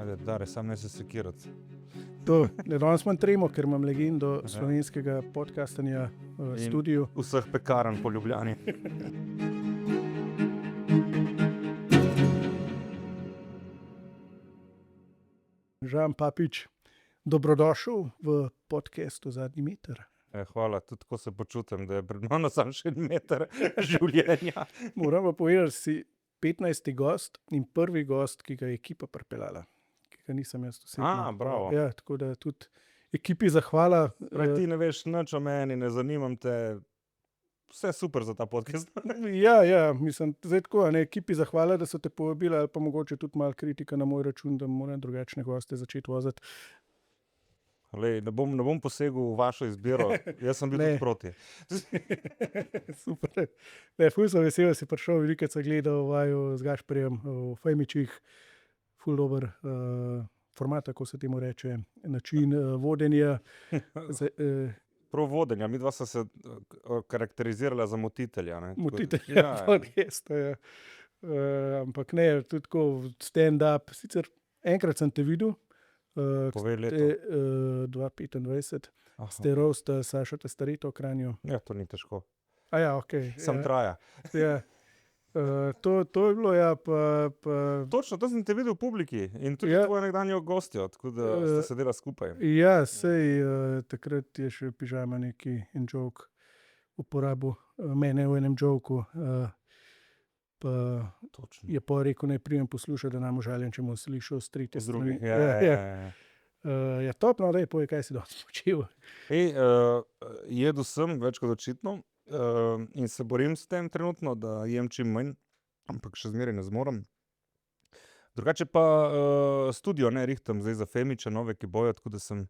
Ajde, dare, sam ne se sekirati. Danes imam tremo, ker imam legendo slovenskega podcastanja v studiu. Vseh pekarn po Ljubljani. Žan Papič, dobrodošel v podcastu Zadnji meter. Hvala, tudi tako se počutim, da je pred mano samo še en meter življenja. Moram pa povedati, da si 15. gost in prvi gost, ki ga je ekipa pripeljala. Ki ga nisem jaz osebno. Bravo. Ja, tako da tudi ekipi zahvala. Ti ne veš nič o meni, ne zanimam te. Vse super za ta podcast. Ja, mislim, zdaj tako, ekipi zahvala, da so te povabili, ali pa mogoče tudi malo kritika na moj račun, da moram drugačne goste začeti voziti. Lej, ne bom posegel v vašo izbiro, jaz sem bil tudi proti. Super. Ful sem vesel, da si prišel, veliko sem gledal vaju z Gašperjem v Femičih, ful dober format, kako se temu reče, način vodenja. Prav vodenja, midva sta se karakterizirala za motitelja. Motitelja podcasta, ja. Ampak ne, tudi tako stand-up, sicer enkrat sem te videl, Povej leto. 2025, ste roast Sašo Testareto v Kranju. Ja, to ni težko. Okay, Sam traja. Ja. To je bilo, ja, pa... Točno, to sem te videl v publiki in tudi tvojo nekdanjo gostjo, tako da sta sedela skupaj. Ja, sej, takrat je še pižama neki en joke uporabil mene v enem joku. Pa Točno. je pa rekel, naj pridem poslušati, da nam užaljen, če mu slišal s tretje strani. Ja, topno, da je povej, kaj si danes počel. Jedel sem več kot očitno in se borim s tem trenutno, da jem čim manj, ampak še zmeraj ne zmorem. Drugače pa studio ne rihtam zdaj za Femiča, nove, ki bojo, tako da sem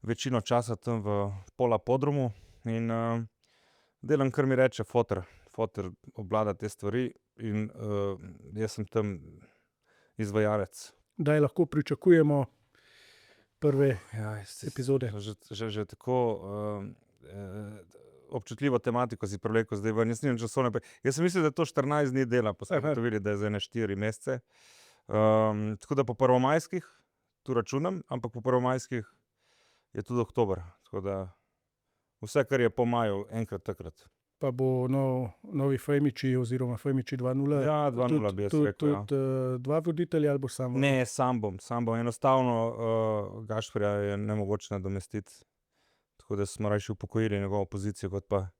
večino časa tam v Polapodromu in delam, kar mi reče foter. Foter obvlada te stvari in jaz sem tam izvajalec. Daj lahko pričakujemo prve epizode. Že tako občutljivo tematiko si prevlekel zdaj ven. Jaz nimam časovne. Jaz sem mislil, da je to 14 dni dela, pa sem ugotovili, da je za ene 4 mesece. Tako da po prvomajskih tu računam, ampak po prvomajskih je tudi oktober. Tako da vse, kar je po maju, enkrat takrat. Pa bo novi Femiči oziroma Femiči 2.0. Ja, 2.0 bi jaz rekel. Tudi dva voditelja ali boš sam? Ne, sam bom. Enostavno Gašperja je nemogoče nadomestiti. Tako da smo raje upokojili njegovo pozicijo, kot pa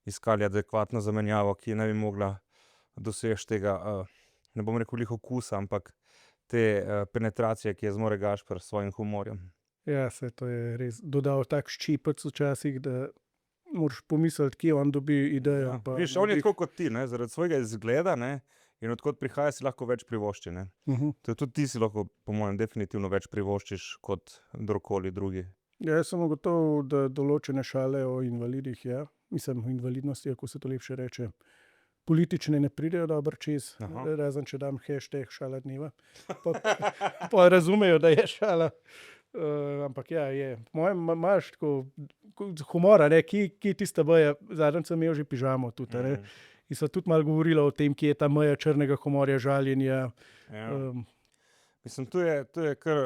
iskali adekvatno zamenjavo, ki ne bi mogla doseči tega, ne bom rekel glih okusa, ampak te penetracije, ki je zmore Gašper s svojim humorjem. Ja, to je res dodal tak ščipec včasih, da moraš pomisliti, kje on dobi idejo. Ja. Viš, on je tako kot ti, ne? Zaradi svojega izgleda, ne? In odkot prihaja, si lahko več privošči. Ne? Tudi ti si lahko, po mojem, definitivno več privoščiš kot kdorkoli drugi. Ja, jaz sem ugotovil, da določene šale o invalidih, mislim, o invalidnosti, ako se to lepše reče, politične ne pridejo dobro čez, razen če dam hashtag šala dneva. Pa razumejo, da je šala. Ampak ja, je. Mojem imaš tako humora, ne, ki tista boja, zadnjič sem imel že pižamo tudi, ne. In so tudi malo govorili o tem, kje je ta meja črnega humorja, žaljenja. Mislim, to je kar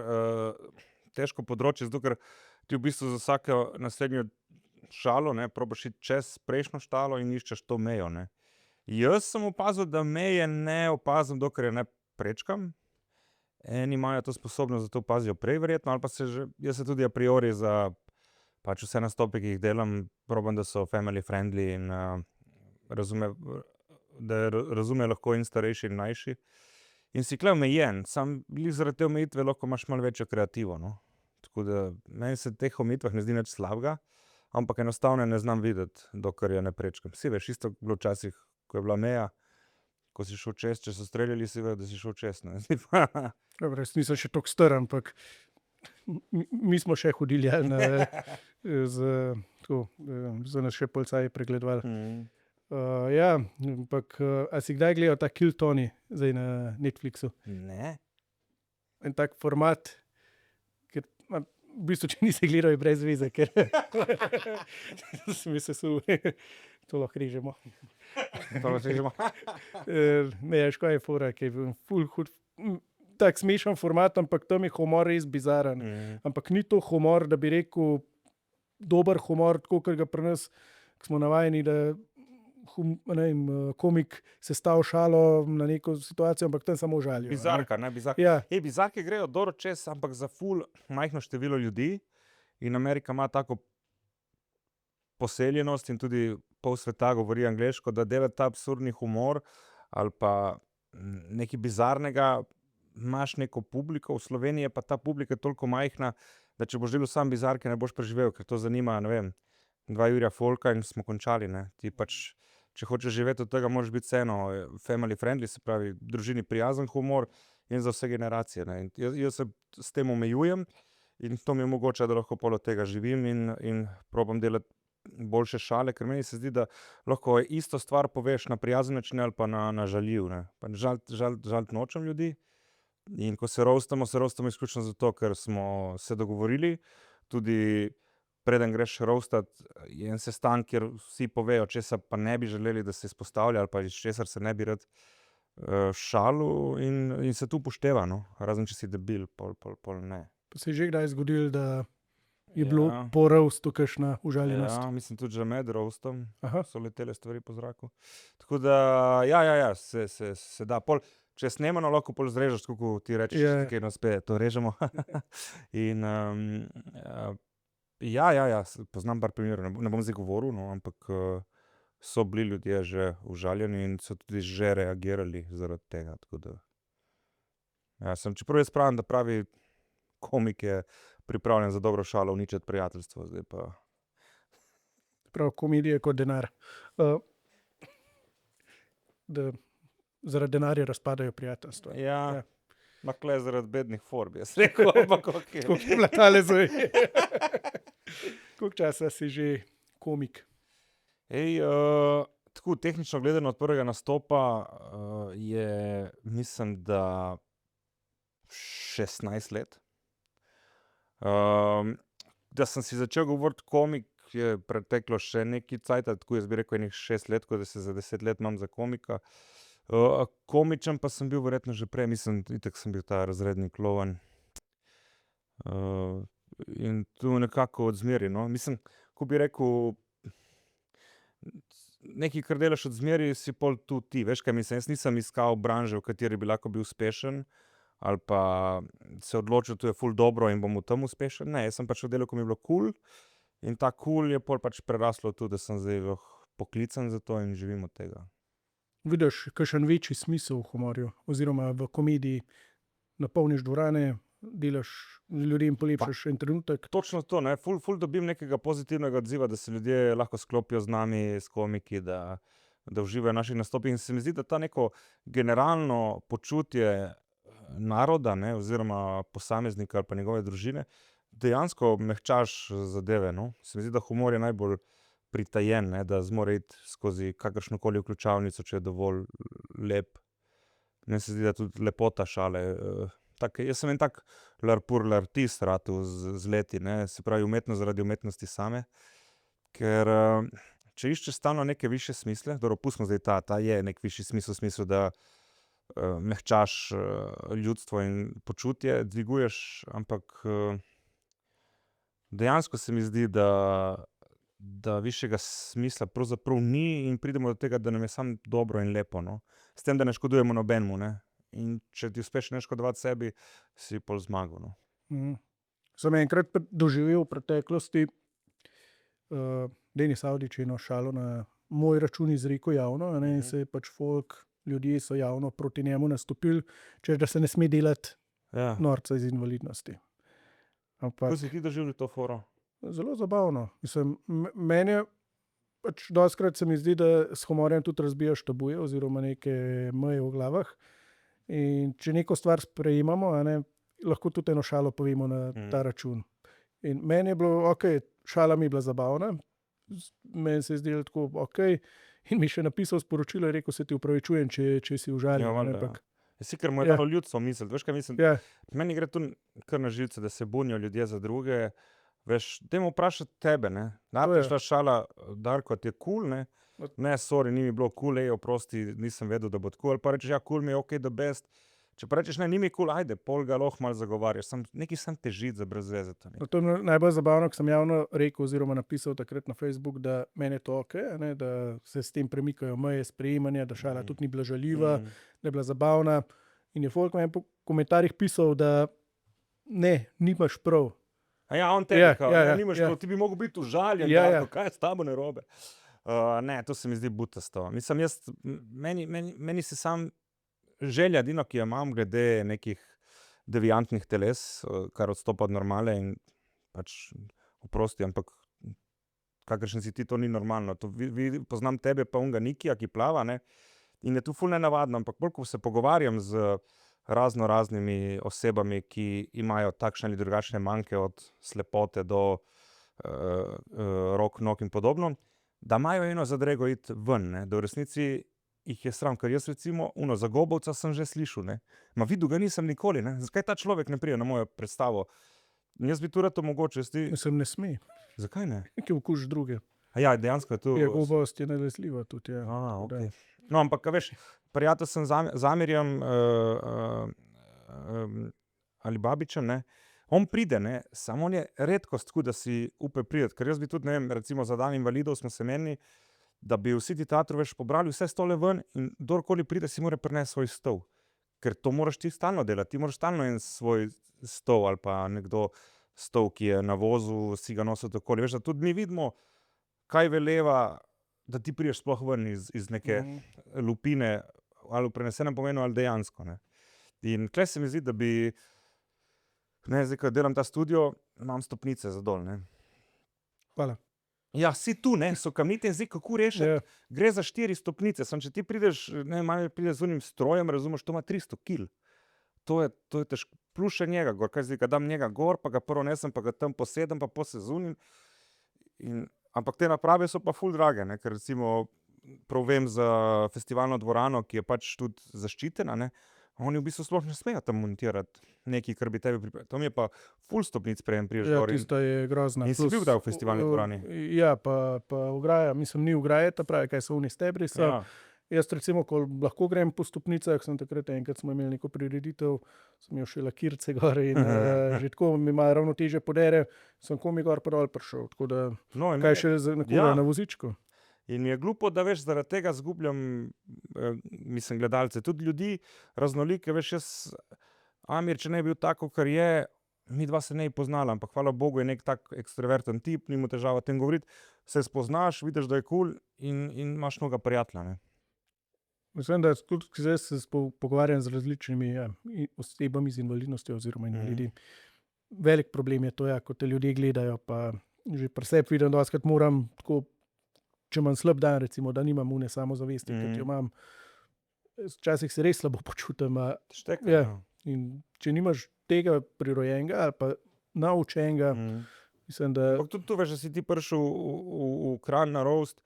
težko področje, zato ker ti v bistvu za vsako naslednjo šalo, ne, probaš iti čez prejšnjo šalo in iščeš to mejo, ne. Jaz sem opazil, da meje ne opazim, dokler je ne prečkam. Eni imajo to sposobnost, da to opazijo prej verjetno, ali pa jaz se tudi a priori za pač vse nastope, ki jih delam, probam, da so family friendly in da razume lahko in starejši in mlajši. In si tule omejen, sam glih zaradi te omejitve lahko imaš malo večjo kreativo, no. Tako da meni se teh omejitvah ne zdi nič slabega, ampak enostavno ne znam videti, dokler je ne prečkam. Si veš, isto bilo včasih, ko je bila meja, ko si šel čez, če so streljali, si vedel, da si šel čez, ne. Dobro, jaz nisem še toliko star, ampak mi smo še hodili, za nas še policaji pregledovali. Ja, ampak a si kdaj gledal ta Kill Tony zdaj na Netflixu? Ne. En tak format, ker v bistvu, če nisi gledal, je brez veze, ker sem mislil, to lahko režemo. To lahko režemo. Ne, škoda je fora, ki je bil ful hud. tak smešen format, ampak tam je humor res bizaren. Ampak ni to humor, da bi rekel, dober humor, tako kot ga pri nas, ko smo navajeni, da komik se stav šalo na neko situacijo, ampak tam samo žalijo. Bizarka, ne, bizarka. Ja. Bizarke grejo dobro čez, ampak za ful majhno število ljudi in Amerika ima tako poseljenost in tudi pol sveta govori angleško, da dela ta absurdni humor ali pa nekaj bizarnega, imaš neko publiko, v Sloveniji je pa ta publika toliko majhna, da če boš delal sam bizarke, ne boš preživel, ker to zanima, ne vem, 2 Jurija Folka in smo končali, ne. Ti pač, če hočeš živeti od tega, moraš biti vseeno family friendly, se pravi, družini prijazen humor in za vse generacije, ne. In jaz se s tem omejujem in to mi omogoča, da lahko pol od tega živim in probam delati boljše šale, ker meni se zdi, da lahko isto stvar poveš na prijazen način ali pa na žaljiv, ne. Pa žaliti nočem ljudi in ko se roastamo izključno zato, ker smo se dogovorili, tudi preden greš roastat, je en sestanek, kjer vsi povejo, česa pa ne bi želeli, da se izpostavlja ali pa iz česar se ne bi rad šalil in se tu upošteva, no. Razen če si debil, pol ne. Pa se je že kdaj zgodilo, da je bilo po roastu kakšna užaljenost? Ja, mislim tudi že med roastom Aha. so letele stvari po zraku. Tako da, ja, se da. Pol, če je snemano, lahko pol zrežeš, tako kot ti rečeš, kaj nas pe, to režemo. In ja, poznam par primerov, ne bom zdaj govoril, no, ampak so bili ljudje že užaljeni in so tudi že reagirali zaradi tega, tako da. Ja, čeprav jaz pravim, da pravi komik je pripravljen za dobro šalo uničiti prijateljstvo, zdaj pa. Prav, komedija kot denar. Da zaradi denarja razpadajo prijateljstva. Ja. Makle zaradi bednih forb, jaz rekel, ampak okej. Tako je bila tale zdaj. Koliko časa si že komik? Tako tehnično gledano od prvega nastopa je, mislim, da 16 let. Da sem si začel govoriti komik, je preteklo še nekaj cajta, tako jaz bi rekel enih 6 let, tako da se za 10 let imam za komika. Komičen pa sem bil verjetno že prej, mislim, itak sem bil ta razredni klovn. In tu nekako od zmeraj, no. Mislim, ko bi rekel, nekaj, kar delaš od zmeraj, si pol tu ti, veš, kaj mislim, jaz nisem iskal branže, v kateri bi lahko bil uspešen, ali pa se odločil, tu je ful dobro in bom v tem uspešen. Ne, jaz sem pač v delu, ko mi je bilo kul in ta kul je pol pač preraslo tudi, da sem zdaj poklican za to in živim od tega. Vidiš kakšen večji smisel v humorju oziroma v komediji? Napolniš dvorane, delaš ljudem, polepšaš en trenutek. Točno to, ne, ful dobim nekega pozitivnega odziva, da se ljudje lahko sklopijo z nami, s komiki, da uživajo v naših nastopih in se mi zdi, da ta neko generalno počutje naroda, ne, oziroma posameznika ali pa njegove družine, dejansko mehčaš zadeve, no. Se mi zdi, da humor je najbolj pritajen, ne, da zmore iti skozi kakršnokoli vključavnico, če je dovolj lep. Meni se zdi, da tudi lepota šale. Jaz sem en tak larpurlartist ratal z leti, ne, se pravi umetnost zaradi umetnosti same, ker če iščeš stalno neke višje smisle, dobro, pustimo zdaj ta je nek višji smisel, v smislu, da mehčaš ljudstvo in počutje, dviguješ, ampak dejansko se mi zdi, da višjega smisla pravzaprav ni in pridemo do tega, da nam je samo dobro in lepo, no. S tem, da ne škodujemo nobenemu, ne. In če ti uspeš ne škodovati sebi, si pol zmagal, no. Sem enkrat doživel v preteklosti, Denis Avdić je eno šalo na moj račun izrekel javno, a ne, in se je pač folk, ljudje so javno proti njemu nastopili, češ da se ne sme delati norca iz invalidnosti. Ampak Kako si ti doživljal to foro? zelo zabavno. Mislim, meni je pač dostikrat se mi zdi, da s humorjem tudi razbijaš tabuje oziroma neke meje v glavah. In če neko stvar sprejemamo, a ne, lahko tudi eno šalo povemo na ta račun. In meni je bilo okej, šala mi je bila zabavna, meni se je zdelo tako okej, in mi še napisal sporočilo, je rekel, se ti opravičujem, če si užaljen. Ampak Si, ker mu je dalo ljudstvo misliti, veš, kaj mislim? ja, Meni gre tu kar na živce, da se bunijo ljudje za druge. Veš, dajmo vprašati tebe, ne. Najprej šla šala, Darko, ti je kul, ne? Ne, sorry, ni mi bilo kul, oprosti, nisem vedel, da bo tako. Ali pa rečeš, ja, kul mi je, okej, the best. Če pa rečeš, ne, ni mi kul, ajde, pol ga lahko malo zagovarjaš, nekaj sem težiti za brez veze. To No, to je najbolj zabavno, ko sem javno rekel oziroma napisal takrat na Facebook, da meni je to ok, ne, da se s tem premikajo meje sprejemanja, da šala tudi ni bila žaljiva, da je bila zabavna. In je folk meni po komentarjih pisal, da ne, nimaš prav. A ja, on tebe, Ja, kao, ja, ne, ja, nimaš ja. prav, ti bi mogel biti užaljen, Ja, Darko, ja. kaj je s tabo narobe? Ne, to se mi zdi butasto. Mislim, meni se sam želja, edino, ki jo imam glede nekih deviantnih teles, kar odstopa od normale in pač oprosti, ampak kakršen si ti, to ni normalno. To poznam tebe pa unga Nikija, ki plava, ne, in je tu ful nenavadno, ampak bolj, ko se pogovarjam z raznimi osebami, ki imajo takšne ali drugačne manke od slepote do rok, nog in podobno, da imajo eno zadrego iti ven, ne, da v resnici jih je sram, ker jaz recimo za Gobovca sem že slišal, ne, ma videl ga nisem nikoli, ne, zakaj ta človek ne pride na mojo predstavo? In jaz bi tu rad omogočil, Mislim, ne sme, zakaj ne? ki okuš druge. A ja, dejansko je tu. Je gobost je nalezljiva tudi, ja. Okay. No, ampak, veš, prijatelj sem z Amirjem ali Babičem, ne, on pride, ne, samo on je redkost, da si upe priti, ker jaz bi tudi, ne vem, recimo za dan invalidov smo se menili, da bi vsi ti teatru več pobrali vse stole ven in kdorkoli pride, si mora prinesti svoj stol. Ker to moraš ti stalno delati, ti moraš stalno en svoj stol ali pa nekdo stol, ki je na vozu, si ga nosil takoli. Veš, da tudi mi vidimo, kaj veleva, da ti prideš sploh ven iz neke lupine, ali v prenesenem pomenu, ali dejansko. Ne. In tle se mi zdi, da bi, ne, zdaj, ko delam ta studio, imam stopnice za dol. Ne. Hvala. Ja, si tu, ne, so kamnite in zdaj, kako rešiti, Ja. gre za 4 stopnice, samo če ti prideš, ne, malo prideš z unim strojem, razumeš, to ima 300 kil. To je težko, plus še njega gor, kaj zdaj, ga dam njega gor, pa ga prvo nesem, pa ga tam posedem, pa se zunim. Ampak te naprave so pa ful drage, ne, ker recimo prav vem za festivalno dvorano, ki je pač tudi zaščitena, ne, oni v bistvu sploh ne smejo tam montirati nekaj, kar bi tebi pripravili. To mi je pa ful stopnic preden prideš Ja, gor. tista je grozna. In si bil kdaj v festivalni dvorani? Ja, pa ograja, mislim, ni ograje, ta pravi, kaj so oni stebri. So. Ja. Jaz recimo, ko lahko grem po stopnicah, sem takrat enkrat smo imeli neko prireditev, sem imel še lakirce gor in že tako mi ima ravnotežje podere, sem komi gor pa dol prišel, tako da No, in kaj meni- še za nekoga Ja. na vozičku. In mi je glupo, da veš, zaradi tega zgubljam, mislim, gledalce, tudi ljudi raznolike, veš, jaz, Amir, če ne bi bil tako, kar je, mi dva se ne bi poznala, ampak hvala Bogu je nek tak ekstraverten tip, ni mu težava o tem govoriti, se spoznaš, vidiš, da je kul in imaš mnoga prijatelja, ne. Mislim, da tudi zdaj se pogovarjam z različnimi osebami z invalidnostjo oziroma invalidi. Velik problem je to, ko te ljudje gledajo, pa že pri sebi vidim, da dostikrat moram tako, če imam slab dan, recimo, da nimam une samozavesti, kot jo imam, včasih se res slabo počutim. Šteka, Ja. In če nimaš tega prirojenega ali pa naučenega, mislim, da Ampak tudi tu, veš, da si ti prišel v Kranj na roast,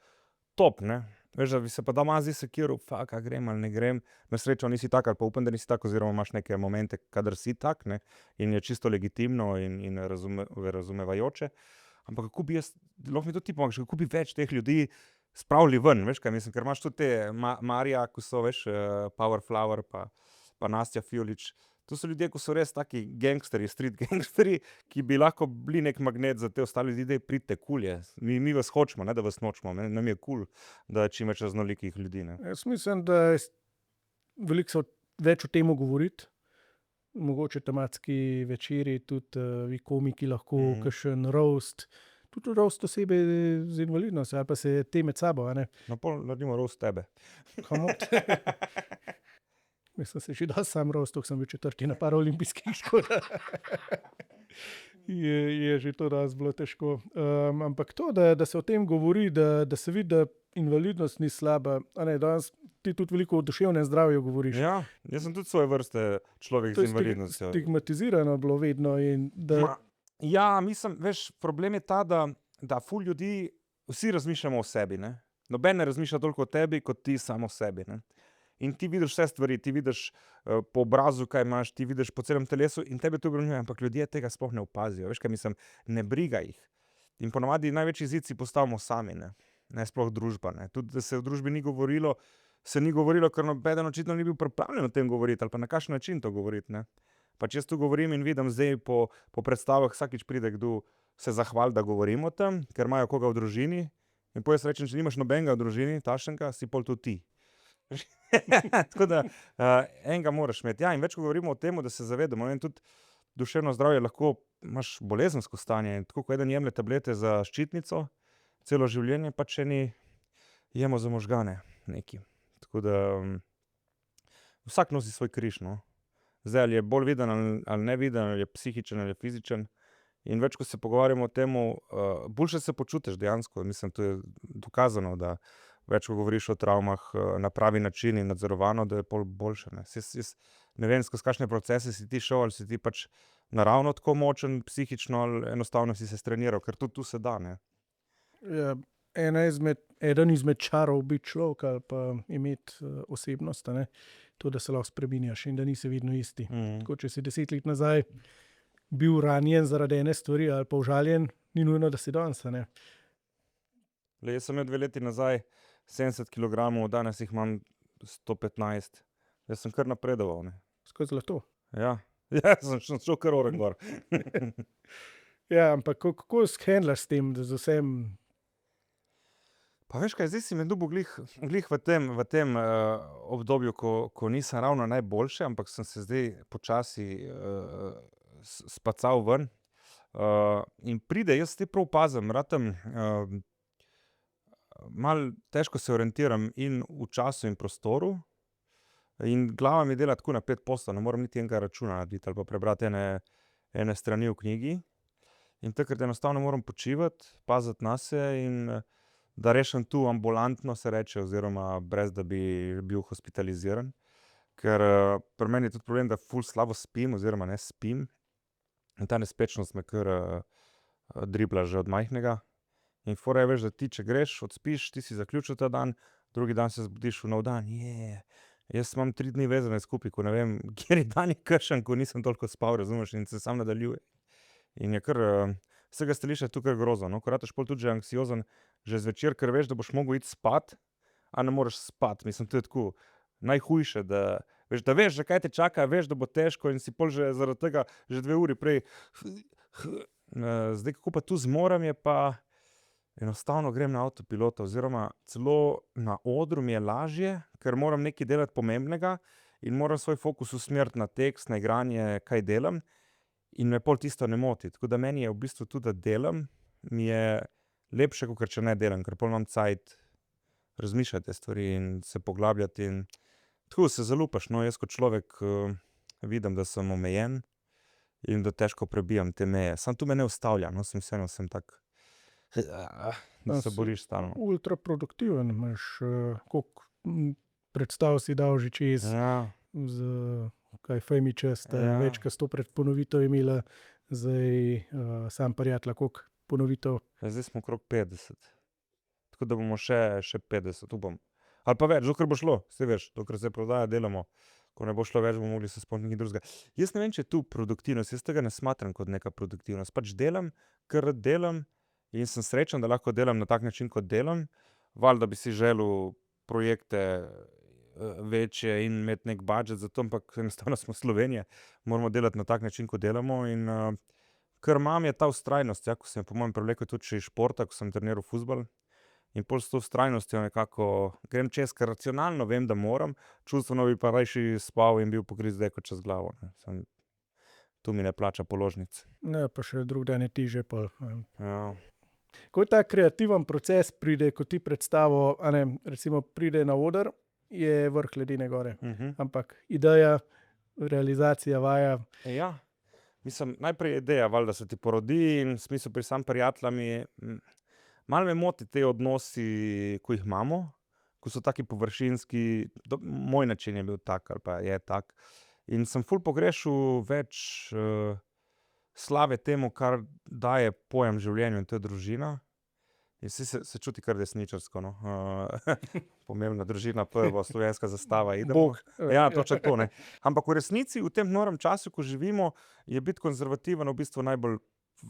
top, ne. Veš, da bi se pa doma zdi sekiral, fak, a grem ali ne grem. Na srečo nisi tak, ali pa upam, da nisi tak, oziroma imaš neke momente, kadar si tak, ne, in je čisto legitimno in razumevajoče. Ampak kako bi jaz, lahko mi tudi ti pomagaš, kako bi več teh ljudi spravili ven, veš kaj mislim, ker imaš tudi te Marija, ko so, veš, Power Flower, pa Nastja Fjolič. To so ljudje, ko so res taki gangsterji, street gangsterji, ki bi lahko bili nek magnet za te ostale ljudi, da pridite kul je. Mi vas hočemo, ne da vas nočemo. Nam je kul, da je čim več raznolikih ljudi. Ne. jaz mislim, da je veliko se več o tem govoriti. Mogoče tematski večeri, tudi vi komiki lahko, kakšen roast, tudi roast osebe z invalidnostjo, ali pa se te med sabo, a ne. No, pol naredimo roast tebe. Komot. Mislim, se že da sam roast, sem bil 4. na paraolimpijskih školah. Je že to raz bilo težko. Ampak to, da se o tem govori, da se vidi, da invalidnost ni slaba. A ne, danes ti tudi veliko o duševnem zdravju govoriš. Ja, jaz sem tudi svoje vrste človek To z je invalidnostjo. stigmatizirano bilo vedno in da Ja, mislim, veš, problem je ta, da ful ljudi, vsi razmišljamo o sebi, ne. Noben ne razmišlja toliko o tebi, kot ti samo o sebi, ne. In ti vidiš vse stvari, ti vidiš po obrazu, kaj imaš, ti vidiš po celem telesu in tebe to obremenjuje, ampak ljudje tega sploh ne opazijo. Veš, kaj mislim, ne briga jih. In ponavadi največji zid si postavimo sami, ne sploh družba. Ne. Tudi, da se v družbi ni govorilo, se ni govorilo, ker nobeden očitno ni bil pripravljen o tem govoriti ali pa na kakšen način to govoriti. Ne? Pač jaz tu govorim in vidim zdaj po predstavah, vsakič pride kdo se zahvali, da govorimo o tem, ker imajo koga v družini. In potem jaz rečem, če nimaš nobenega v družini, tašenka, si pol tudi ti. Tako da enega moraš imeti. Ja, in več ko govorimo o tem, da se zavedamo, in tudi duševno zdravje lahko imaš bolezensko stanje. In tako, ko eden jemlje tablete za ščitnico, celo življenje, pač eni jemo za možgane neki. Tako da vsak nosi svoj križ, no. Zdaj, ali je bolj viden ali neviden, ali je psihičen ali je fizičen. In več, ko se pogovarjamo o tem, boljše se počutiš dejansko. Mislim, to je dokazano, da več, ko govoriš o travmah na pravi način in nadzorovano, da je pol boljše. Ne, jaz ne vem, skozi kakšne procese si ti šel, ali si ti pač naravno tako močen psihično, ali enostavno si se streniral, ker tudi tu se da, ne. Ja, eden izmed čarov biti človek ali pa imeti osebnost, ne, to, da se lahko spreminjaš in da nisi vedno isti. Tako, če si 10 let nazaj bil ranjen zaradi ene stvari ali pa užaljen, ni nujno, da si danes, ne. Jaz sem imel 2 leti nazaj 70 kilogramov, danes jih imam 115. Jaz sem kar napredoval, ne. Skozi zlato. Ja, sem šel kar oren gor. Ja, ampak kako shendlaš s tem, da z vsem? Pa veš kaj, zdaj si me dobil glih v tem obdobju, ko nisem ravno najboljše, ampak sem se zdaj počasi spacal ven. In pride, jaz te prav opazim, ratam malo težko se orientiram in v času in prostoru. In glava mi dela tako na 5%, ne morem niti enega računa narediti ali pa prebrati ene strani v knjigi. In takrat enostavno moram počivati, paziti nase in da rešim tu ambulantno, se reče, oziroma brez da bi bil hospitaliziran. Ker pri meni je tudi problem, da ful slabo spim oziroma ne spim. In ta nespečnost me kar dribla že od majhnega. In fora je, veš, da ti, če greš, odspiš, ti si zaključil ta dan, drugi dan se zbudiš v nov dan. Jaz imam 3 dni vezane skupaj, ko ne vem, kateri dan je kakšen, ko nisem toliko spal, razumeš, in se sam nadaljuje. In je kar s tega stališča je to kar grozno, no, ko rataš pol tudi že anksiozen, že zvečer, ker veš, da boš mogel iti spat, a ne moreš spati. Mislim, to je tako najhujše, da veš, že kaj te čaka, veš, da bo težko in si pol že zaradi tega že 2 uri prej. Zdaj, kako pa tu zmorem, je pa enostavno grem na avtopilota, oziroma celo na odru mi je lažje, ker moram nekaj delati pomembnega in moram svoj fokus usmeriti na tekst, na igranje, kaj delam, in me pol tisto ne moti. Tako da meni je v bistvu tudi, da delam, mi je lepše, kakor če ne delam, ker pol imam cajt razmišljati te stvari in se poglabljati in tako se zalupaš, no, jaz kot človek vidim, da sem omejen in da težko prebijam te meje. Samo to me ne ustavlja, no, sem tak, da se boriš stalno. Ultra produktiven imaš, koliko predstav si dal že čez, Ja, z kaj Femiča sta Ja. več kot 100 ponovitev imela, zdaj Sam prijatelj, koliko ponovitev? zdaj smo okrog 50. Tako da bomo še 50, upam. Ali pa več, dokler bo šlo, saj veš, dokler se prodaja, delamo. Ko ne bo šlo več, bomo mogli se spomniti nekaj drugega. Jaz ne vem, če je tu produktivnost, jaz tega ne smatram kot neka produktivnost. Pač delam, ker rad delam in sem srečen, da lahko delam na tak način, kot delam. Valjda bi si želel projekte večje in imeti nek budget za to, ampak enostavno smo Slovenija, moramo delati na tak način, kot delamo, in kar imam, je ta vztrajnost, ja, ko sem po mojem prevlekel tudi še iz športa, ko sem treniral fuzbal. In pol s to vztrajnostjo nekako grem čez, ker racionalno vem, da moram, čustveno bi pa rajši spal in bil pokrit z deko čez glavo, ne. Samo tu mi ne plača položnic. Ne, pa še drug dan je težje pol. Ja. Ko ta kreativen proces pride, ko ti predstavo, a ne, recimo pride na oder, je vrh ledene gore. Ampak ideja, realizacija, vaja, Ja, mislim, najprej je ideja, valjda se ti porodi, in v smislu pri Sam prijatelja malo me moti te odnosi, ko jih imamo, ko so taki površinski, moj način je bil tak ali pa je tak. In sem ful pogrešal več slave temu, kar daje pojem življenju, in to je družina. In se čuti kar desničarsko, no. Pomembna družina, prva slovenska zastava, idemo. Bog. Ja, točno to, ne. Ampak v resnici v tem norem času, ko živimo, je biti konzervativen v bistvu najbolj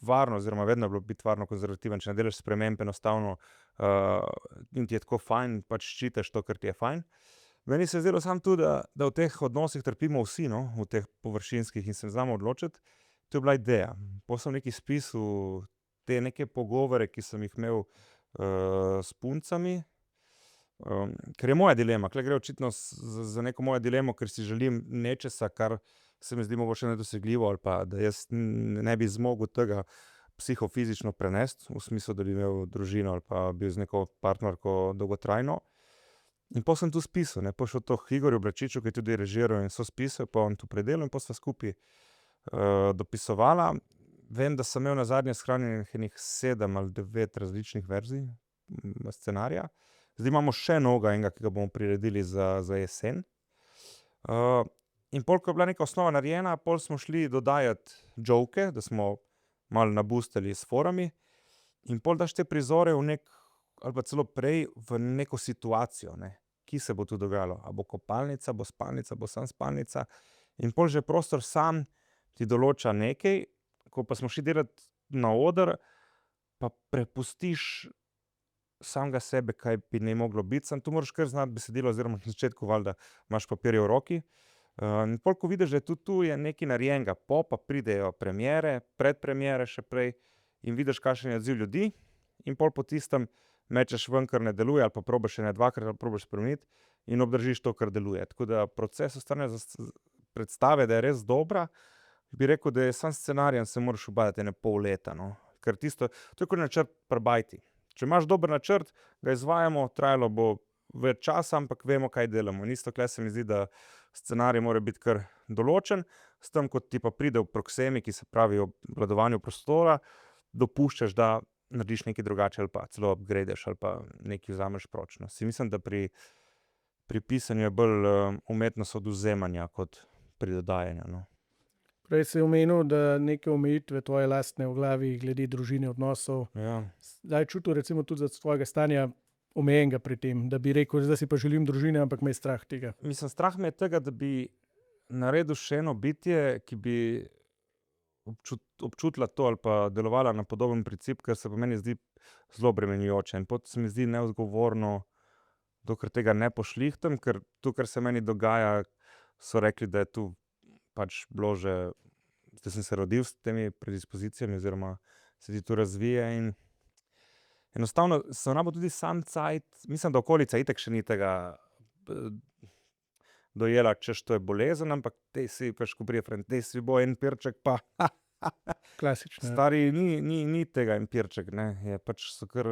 varno, oziroma vedno je bilo biti varno konzervativen, če ne delaš sprememb, enostavno in ti je tako fajn, pač ščitiš to, kar ti je fajn. Meni se je zdelo samo tu, da v teh odnosih trpimo vsi, no, v teh površinskih in se ne znamo odločiti. To je bila ideja. Potem sem nekaj spisal, te neke pogovore, ki sem jih imel s puncami, ker je moja dilema. Tule gre očitno za neko mojo dilemo, ker si želim nečesa, kar se mi zdi mogoče nedosegljivo, ali pa da jaz ne bi zmogel tega psihofizično prenesti, v smislu, da bi imel družino ali pa bil z neko partnerko dolgotrajno. In potem sem tu spisal, ne, potem šel to k Igorju Bračiču, ki je tudi režiral in so spisal, pa on tu predelal in potem sva skupaj dopisovala. Vem, da sem imel nazadnje shranjenih enih 7 ali 9 različnih verzij scenarija. Zdaj imamo še novega enega, ki ga bomo priredili za jesen. In pol, ko je bila neka osnova narejena, pol smo šli dodajati joke, da smo malo nabustali s forami, in pol daš te prizore v ali pa celo prej v neko situacijo, ne, ki se bo tu dogajalo. A bo kopalnica, bo spalnica, bo samo spalnica. In pol že prostor sam ti določa nekaj, ko pa smo šli delati na oder, pa prepustiš samega sebe, kaj bi naj moglo biti, samo tu moraš kar znati besedilo, oziroma na začetku valjda imaš papirje v roki. In pol, ko vidiš, da je tu je nekaj narejenega, pa pridejo premiere, predpremiere še prej in vidiš, kakšen je odziv ljudi, in pol po tistem mečeš ven, kar ne deluje, ali pa probaš še ne dvakrat, ali probaš spremeniti in obdržiš to, kar deluje. Tako da proces ustvarjanja predstave, da je res dobra, bi rekel, da je samo scenarijem se moraš ubadati ene pol leta, no. Ker tisto, to je kot načrt pri bajti. Če imaš dober načrt, ga izvajamo, trajalo bo več časa, ampak vemo, kaj delamo. In isto tule se mi zdi, da scenarij mora biti kar določen, s tem, ko ti pa pride v proksemi, ki se pravi o obvladovanju prostora, dopuščaš, da narediš nekaj drugače ali pa celo upgradeš ali pa nekaj vzameš proč, no. Si mislim, da pri pisanju je bolj umetnost odvzemanja kot pri dodajanju, no. Prej si omenil, da neke omejitve tvoje lastne v glavi glede družine, odnosov. Ja. Zdaj čutil recimo tudi za tvojega stanja omejenega pri tem, da bi rekel, zdaj si pa želim družine, ampak me je strah tega. Mislim, strah me je tega, da bi naredil še eno bitje, ki bi občutila to ali pa delovala na podoben princip, kar se pa meni zdi zelo obremenjujoče. In potem se mi zdi neodgovorno, dokler tega ne pošlihtam, ker to, kar se meni dogaja, so rekli, da je tu pač bilo že, da sem se rodil s temi predispozicijami oziroma se ti to razvije in enostavno sem rabil tudi sam cajt, mislim, da okolica itak še ni tega dojela, češ to je bolezen, ampak tej si, pač ko pride friend, tej si bo en pirček, pa Klasično. stari, ni tega en pirček, ne, je pač so kar,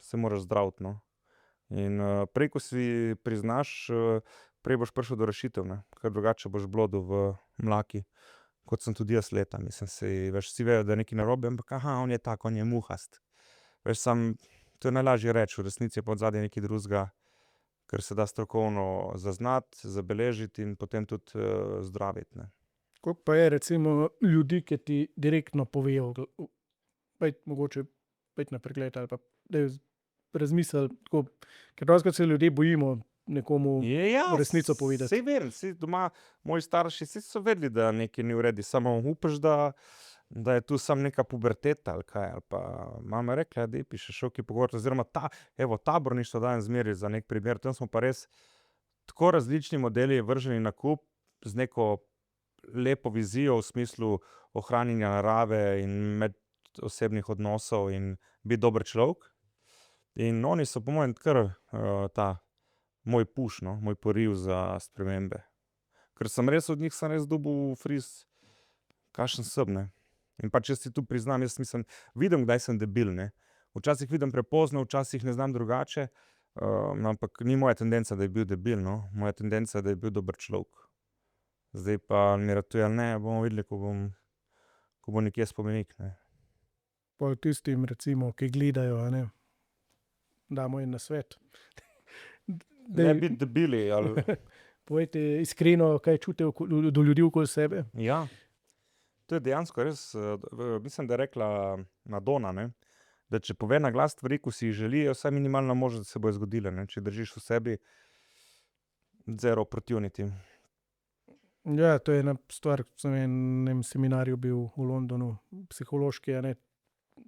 se moraš zdraviti, no. In prej, ko si priznaš, prej boš prišel do rešitev, ne, ker drugače boš blodil v mlaki, kot sem tudi jaz leta, mislim, vsi vejo, da je nekaj narobe, ampak on je tak, on je muhast. Veš, samo to je najlažje reči, v resnici je pa odzadaj nekaj drugega, kar se da strokovno zaznati, zabeležiti in potem tudi zdraviti, ne. Koliko pa je recimo ljudi, ki ti direktno povejo, mogoče pojdi na pregled ali pa daj razmisli tako, ker dostikrat se ljudje bojimo nekomu resnico povedati. Saj vem, saj doma moji starši, saj so vedeli, da nekaj ni v redu, samo upaš, da je tu samo neka puberteta ali kaj, ali pa mama je rekla, daj piše šel pogovor, oziroma taborništvo dajem zmeraj za neki primer, tam smo pa res tako različni modeli vrženi na kup z neko lepo vizijo v smislu ohranjanja narave in medosebnih odnosov in biti dober človek. In oni so po mojem kar ta moj push, no, moj poriv za spremembe. Ker sem res od njih res dobil fris, kakšen sem, ne. In pač jaz si tu priznam, jaz mislim, vidim, kdaj sem debil, ne. Včasih vidim prepozno, včasih ne znam drugače, ampak ni moja tendenca, da je bil debil, no. Moja tendenca, da je bil dober človek. Zdaj pa mi ratuje ali ne, bomo videli, ko bo nekje spomenik, ne. Pol tistim recimo, ki gledajo, a ne, damo en nasvet. Ne biti debeli ali. Povejte iskreno, kaj čutite do ljudi okoli sebe. Ja. To je dejansko res, mislim, da je rekla Madonna, ne, da če pove na glas stvari, ko si jih želi, je vsaj minimalna možnost, da se bojo zgodile, ne. Če držiš v sebi, zero opportunity. Ja, to je ena stvar, ko sem na enem seminarju bil v Londonu, psihološki, a ne,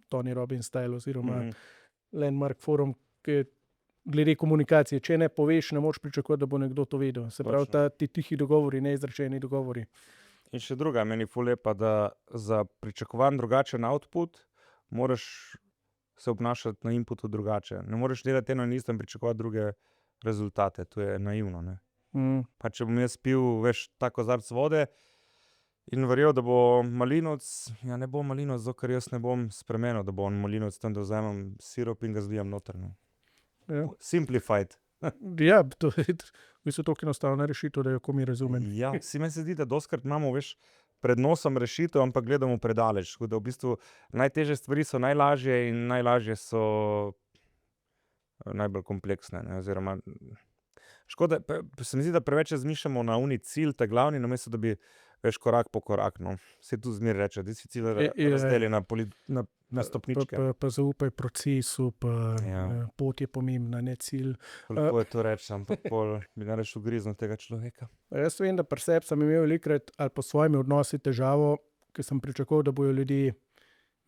Tony Robbins style oziroma Landmark Forum, ki je glede komunikacije. Če ne poveš, ne moreš pričakovati, da bo nekdo to vedel. Se pravi, Točno. ti tihi dogovori, neizrečeni dogovori. In še druga, meni ful lepa, da za pričakovan drugačen output moraš se obnašati na inputu drugače. Ne moreš delati eno in isto in pričakovati druge rezultate. To je naivno, ne. Pa če bom jaz pil, veš, tak kozarec vode in verjel, da bo malinovec, ja ne bo malinovec, zato ker jaz ne bom spremenil, da bo on malinovec, tam da vzamem sirup in ga zlijem noter, ne. Ja. Simplified. Ja, to je v bistvu toliko enostavna rešitev, da jo komi razumem. Ja, meni se zdi, da dostikrat imamo, veš, pred nosom rešitev, ampak gledamo predaleč. Tako da v bistvu najtežje stvari so najlažje in najlažje so najbolj kompleksne, ne, oziroma škoda, se mi zdi, da preveč razmišljamo na oni cilj, ta glavni, namesto da bi, veš, korak po korak, no. Saj tu zmeraj reče, da si cilj razdeli na stopničke. Pa zaupaj procesu, pa Ja. pot je pomembna, ne cilj. Lepo je to reči, ampak pol bi nareš ugriznil tega človeka. Jaz vem, da pri sebi sem imel velikokrat ali pa s svojimi odnosi težavo, ker sem pričakoval, da bojo ljudje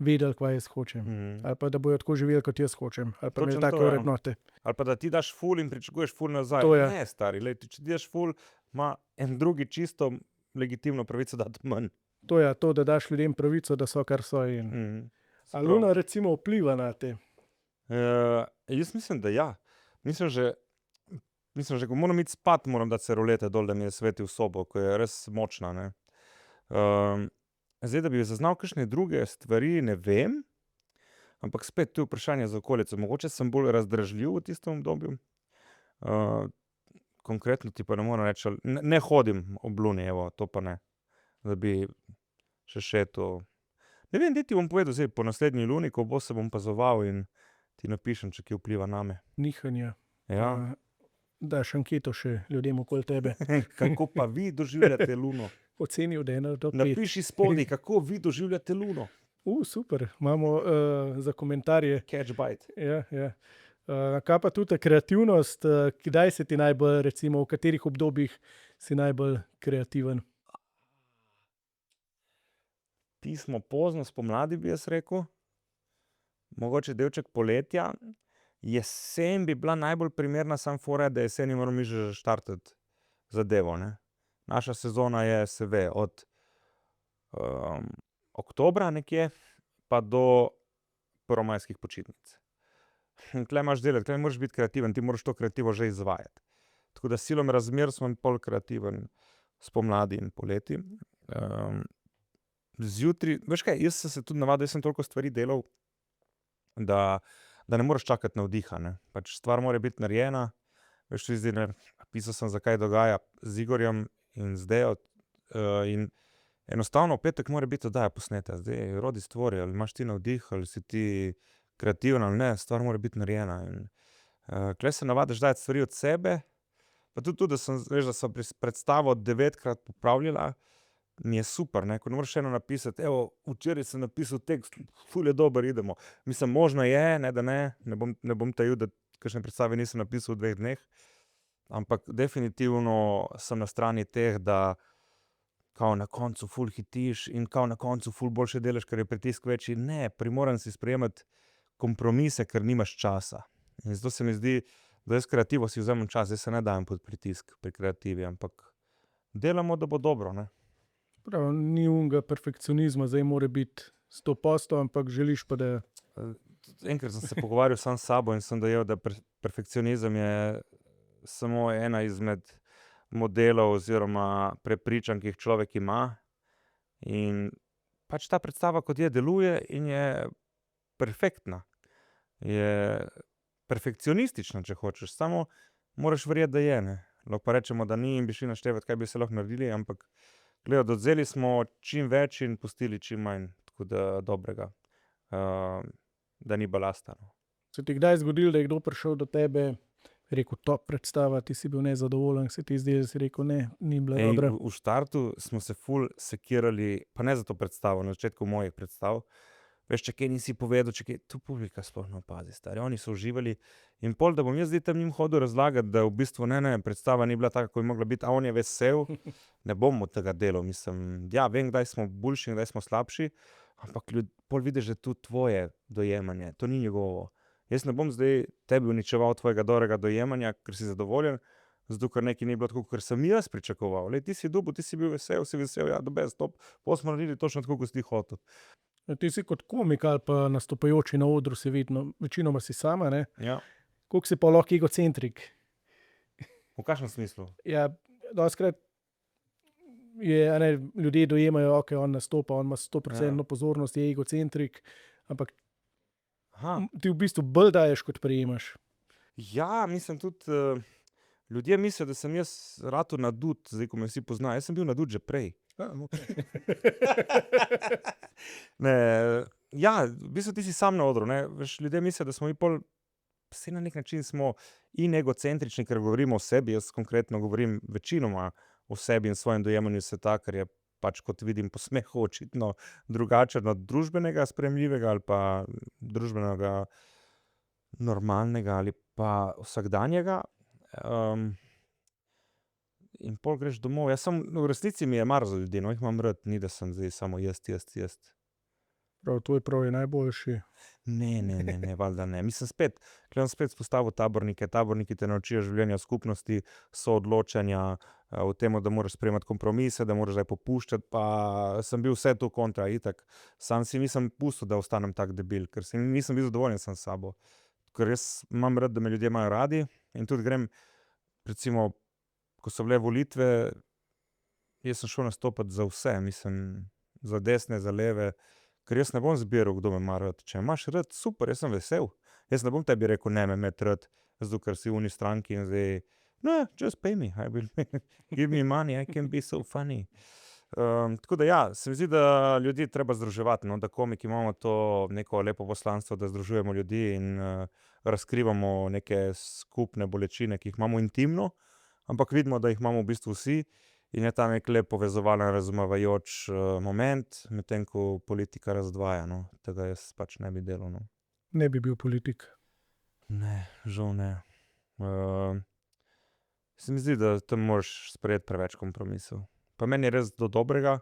vedeli, kaj jaz hočem. Ali pa da bojo tako živeli, kot jaz hočem. Ali pa Točno imeli to, take ja. vrednote. Ali pa da ti daš ful in pričakuješ ful nazaj. To je. Ne, stari, glej, če ti daš ful, ima en drugi čisto legitimno pravico dati manj. To je to, da daš ljudem pravico, da so, kar so. A luna recimo vpliva na te? Jaz mislim, da ja. Mislim, že ko moram iti spat, moram dati se rolete dol, da mi je svetil sobo, ko je res močna, ne. Zdaj, da bi zaznal kakšne druge stvari, ne vem, ampak spet tu je vprašanje za okolico. Mogoče sem bolj razdražljiv v tistem obdobju. Konkretno ti pa ne morem reči, ne hodim ob luni, evo, to pa ne. Da bi še šetal. Ne vem, daj ti bom povedal zdaj po naslednji luni, ko bo, se bom opazoval in ti napišem, če kaj vpliva name. Nihanja. Ja. Daš anketo še ljudem okoli tebe. Kako pa vi doživljate luno? Ocenil, da je 1 do 5. Napiši spodaj, kako vi doživljate luno. Super, imamo za komentarje. Catch bite. Ja. Kaj pa tudi kreativnost? Kdaj se ti najbolj, recimo, v katerih obdobjih si najbolj kreativen? Pismo pozno spomladi, bi jaz rekel. Mogoče delček poletja. Jesen bi bila najbolj primerna, samo fora je, da jeseni moram mi že štartati zadevo, ne. Naša sezona je, se ve, od oktobra nekje pa do prvomajskih počitnic. In tule imaš delati, tule moraš biti kreativen, ti moraš to kreativo že izvajati. Tako da silom razmer sem pol kreativen spomladi in poleti. Zjutraj, veš kaj, jaz sem se tudi navadil, jaz sem toliko stvari delal, da ne moreš čakati navdiha, ne. Pač stvar mora biti narejena, veš, tudi zdaj, ne, pisal sem, zakaj dogaja z Igorjem in z Dejo, in enostavno v petek mora biti oddaja posneta. Zdaj, rodi stvori, ali imaš ti navdih, ali si ti kreativen ali ne, stvar mora biti narejena. In tule se navadiš dajati stvari od sebe, pa tudi, da sem, veš, da sem predstavo 9-krat popravljala, mi je super, ne, ko ne moreš eno napisati, evo, včeraj sem napisal tekst, ful je dober, idemo. Mislim, možno je, ne, da ne bom tajil, da kakšne predstave nisem napisal v 2 dneh, ampak definitivno sem na strani teh, da kao na koncu ful hitiš in kao na koncu ful boljše delaš, ker je pritisk večji. Ne, primoran si sprejemati kompromise, ker nimaš časa. In zato se mi zdi, da jaz kreativo si vzamem čas, zdaj se ne dajem pod pritisk pri kreativi, ampak delamo, da bo dobro, ne. Prav, ni unga perfekcionizma, zdaj mora biti 100%, ampak želiš pa, da... Enkrat sem se pogovarjal sam s sabo in sem dojel, da perfekcionizem je samo ena izmed modelov oziroma prepričanj, ki jih človek ima. In pač ta predstava, kot je, deluje in je perfektna. Je perfekcionistična, če hočeš, samo moraš verjeti, da je, ne. Lahko pa rečemo, da ni in bi šli naštevati, kaj bi se lahko naredili, ampak gledaj, odvzeli smo čim več in pustili čim manj, tako da dobrega. Da ni balasta, no. Se ti kdaj zgodilo, da je kdo prišel do tebe, rekel, top predstava, ti si bil nezadovoljen, se ti zdi, da si rekel, ne, ni bila dobra? V štartu smo se ful sekirali, pa ne za to predstavo, na začetku mojih predstav. Veš, če kaj nisi povedal, če kaj, tu publika sploh ne opazi, stari, oni so uživali. In pol, da bom jaz zdaj tam njim hodil razlagati, da v bistvu ne, predstava ni bila taka, kot je mogla biti, a on je vesel, ne bom od tega delal, mislim, ja, vem, kdaj smo boljši in kdaj smo slabši, ampak pol vidiš, da je tudi tvoje dojemanje, to ni njegovo. Jaz ne bom zdaj tebi uničeval tvojega dobrega dojemanja, ker si zadovoljen, zato ker nekaj ni bilo tako, ker sem jaz pričakoval. Lej, ti si dobil, ti si bil vesel, ja, dober, stop, pol smo naredili točno tako, kot si ti hotel. Ti si kot komik ali pa nastopajoči na odru, si vedno, večinoma si sama, ne? Ja. Koliko si pa lahko egocentrik? V kakšnem smislu? Ja, dostikrat ljudje dojemajo, ok, on nastopa, on ima 100% pozornost, je egocentrik, ampak ti v bistvu bolj daješ, kot prejemaš. Ja, mislim tudi, ljudje mislijo, da sem jaz ratu nadut, zdaj, ko me vsi poznajo. Jaz sem bil nadut že prej. Ne, ja, v bistvu ti si sam na odru, ne. Veš, ljudje mislijo, da smo mi pol, vse na nek način smo in egocentrični, ker govorimo o sebi, jaz konkretno govorim večinoma o sebi in svojem dojemanju sveta, ker je pač, kot vidim po smehu, očitno drugačen od družbenega sprejemljivega ali pa družbenega normalnega ali pa vsakdanjega. In pol greš domov. Jaz sem, v resnici mi je mar za ljudi, no, jih imam rad, ni da sem zdaj samo jaz. Prav, tvoj prav je najboljši. Ne, valjda ne. Mislim, spet spostavil tabornike. Taborniki te naučijo življenja v skupnosti, soodločanja, v tem, da moraš sprejemati kompromise, da moraš zdaj popuščati, pa sem bil vse to kontra, itak. Sam si nisem pustil, da ostanem tak debil, ker nisem bil zadovoljen sam s sabo. Ker jaz imam rad, da me ljudje imajo radi in tudi grem, recimo, ko so bile volitve, jaz sem šel nastopati za vse, mislim, za desne, za leve, ker jaz ne bom zbiral, kdo me ima rad. Če me imaš rad, super, jaz sem vesel. Jaz ne bom tebi rekel, ne me imeti rad, zato ker si v uni stranki in zdaj, no, just pay me, give me money, I can be so funny. Tako da ja, se mi zdi, da ljudi treba združevati, no, da komiki imamo to neko lepo poslanstvo, da združujemo ljudi in razkrivamo neke skupne bolečine, ki jih imamo intimno, ampak vidimo, da jih imamo v bistvu vsi in je ta nek lep povezovalen, razumevajoč moment, medtem ko politika razdvaja, no. Tega jaz pač ne bi delal, no. Ne bi bil politik. Ne, žal ne. Se mi zdi, da tam moraš sprejeti preveč kompromisov. Pa meni je res do dobrega,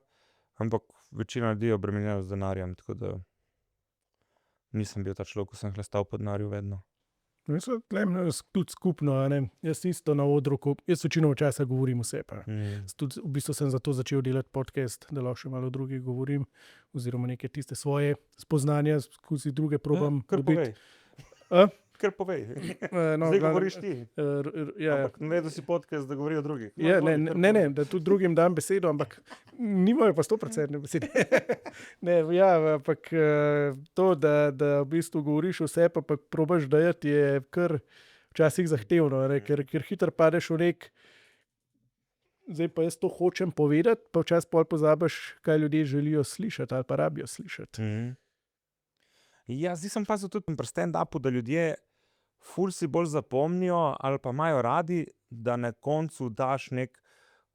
ampak večina ljudi je obremenjena z denarjem, tako da nisem bil ta človek, ko sem hlestal po denarju vedno. Mislim, tudi skupno, a ne. Jaz isto na odru, jaz večinoma časa govorim vse pa. Tudi v bistvu sem zato začel delati podcast, da lahko še malo o drugih govorim, oziroma neke tiste svoje spoznanja skozi druge probam dobiti. Kar povej. No, Zdaj govoriš ti. Ja. Ampak ne, da si podcast, da govori o drugih. Ja, ne, da tudi drugim dam besedo, ampak nimajo pa 100% besede. Ne, ja, ampak to, da v bistvu govoriš vse, pa probaš dajati, je kar včasih zahtevno, ne, ker hitro padeš v nek, zdaj pa jaz to hočem povedati, pa včasih pol pozabiš, kaj ljudje želijo slišati ali pa rabijo slišati. Ja, zdaj sem pazil tudi pri stand-upu, da ljudje ful si bolj zapomnijo ali pa imajo radi, da na koncu daš nek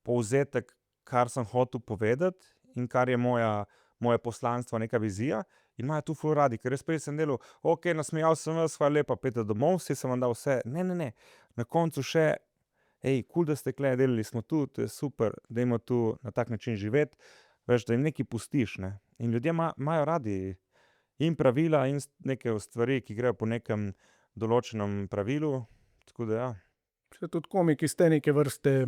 povzetek, kar sem hotel povedati in kar je moje poslanstvo, neka vizija, in imajo to ful radi, ker jaz prej sem delal, ok, nasmejal sem vas, hvala lepa, pejte domov, vsi sem vam dal vse. Ne, na koncu še, kul, da ste tule, delali smo tu, to je super, dajmo tu na tak način živeti, veš, da jim nekaj pustiš, ne. In ljudje imajo radi in pravila in neke stvari, ki grejo po nekem določenem pravilu, tako da ja. Še tudi komiki ste neke vrste